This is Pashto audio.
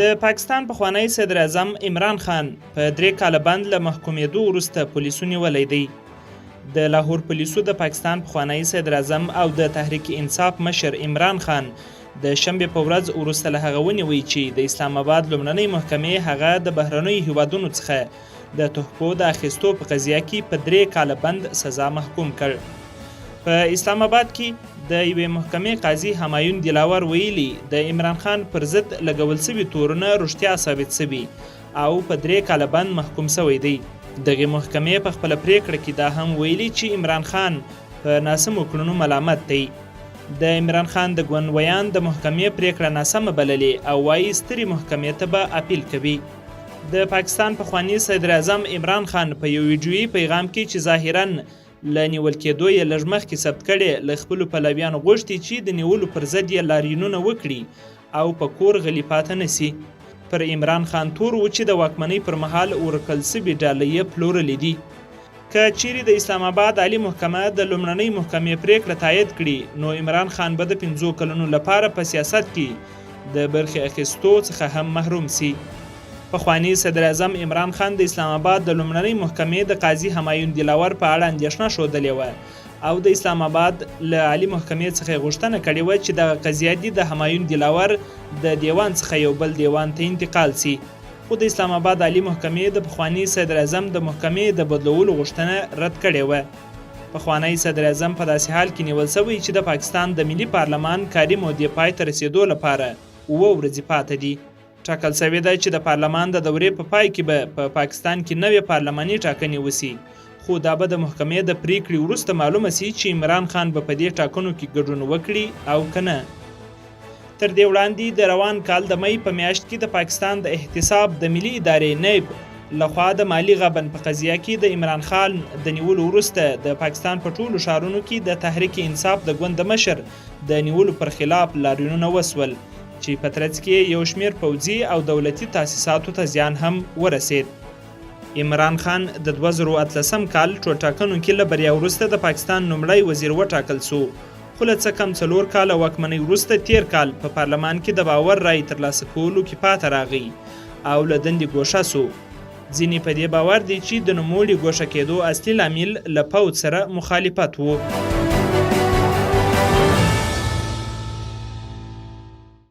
د پاکستان پخوانی صدر اعظم عمران خان په 3 کاله بند له محکومېدو وروسته پولیسو نیولی دی. د لاهور پولیسو د پاکستان پخوانی صدر اعظم او د تحریک انصاف مشر عمران خان د شنبې په ورځ وروسته له هغه ونیوی چې د اسلام آباد لومړنۍ محکمې هغه د بهرنیو هیوادونو څخه د تحفو د اخیستو په قضیه کې په 3 کاله بند سزا محکوم کړ. په اسلام آباد کې د یوې محکمې قاضي همایون دلاور ویلي د عمران خان پر ضد لګول سوي تورونه رښتیا ثابت سوي او په 3 کاله بند محکوم سوی دی. دغه محکمې په خپله پریکړه کې دا هم ویلي چې عمران خان په ناسمو کړنو ملامت دی. د عمران خان د ګوندویان د محکمې پریکړه ناسمه بللې او وایي سترې محکمې ته به اپیل کوي. د پاکستان پخوانی صدر اعظم عمران خان په یو ویډیویي پیغام کې چې ظاهراً له نیول کېدو یې لږ مخکې ثبت کړی له خپلو پلویانو غوښتي چې د نیولو پر ضد یې لاریونونه وکړي او په کور غلي پاته نسي. پر عمران خان تور و چې د واکمنۍ پر مهال ورکړل سوي ډالۍ یې پلورلې دي. که چیرې د اسلام آباد عالي محکمه د لومړنۍ محکمې پریکړه تایید کړي نو عمران خان به د 5 کلونو لپاره په سیاست کې د برخې اخیستو څخه هم محروم سي. پخوانی صدر اعظم عمران خان د اسلام آباد د لومړنۍ محکمې د قاضي همایون دلاور په اړه اندېښنه ښودلې وه او د اسلام آباد له عالي محکمې څخه یې غوښتنه کړې وه چې دغه قضیه دې د همایون دلاور د دیوان څخه یو بل دیوان ته انتقال سي. خو د اسلام آباد عالي محکمې د پخوانی صدر اعظم د محکمې د بدلولو غوښتنه رد کړې وه. پخوانی صدر اعظم په داسې حال کې نیول سوی چې د پاکستان د ملي پارلمان کاري مودې پای ته رسېدو لپاره 7 ورځې پاته دي. ټاکل سوې ده چې د پارلمان د دورې په پای کې به په پاکستان کې نوې پارلماني ټاکنې وسي، خو دا به د محکمې د پریکړې وروسته معلومه سي چې عمران خان به په دې ټاکنو کې ګډون وکړي او که نه. تر دې وړاندې د روان کال د مۍ په میاشت کې د پاکستان د احتساب د ملي ادارې نیب لخوا د مالی غبن په قضیه کې د عمران خان د نیولو وروسته د پاکستان په ټولو ښارونو کې د تحریک انصاف د ګوند مشر د نیولو پر خلاف لاریونونه وسول چې په ترڅ کې یو شمېر پوځي او دولتي تاسیساتو ته زیان هم ورسید. عمران خان د 2013 کال ټولټاکنو کې له بریا وروسته د پاکستان لومړی وزیر وټاکل سو، خو له څه کم 4 کاله واکمنۍ وروسته 13 کال په پارلمان کې د باور رایې ترلاسه کولو کې پاته راغی او له دندې ګوښه سو. ځینې په دې باور دي چې د نوموړي ګوښه کېدو اصلي لامل له پوځ سره مخالفت و.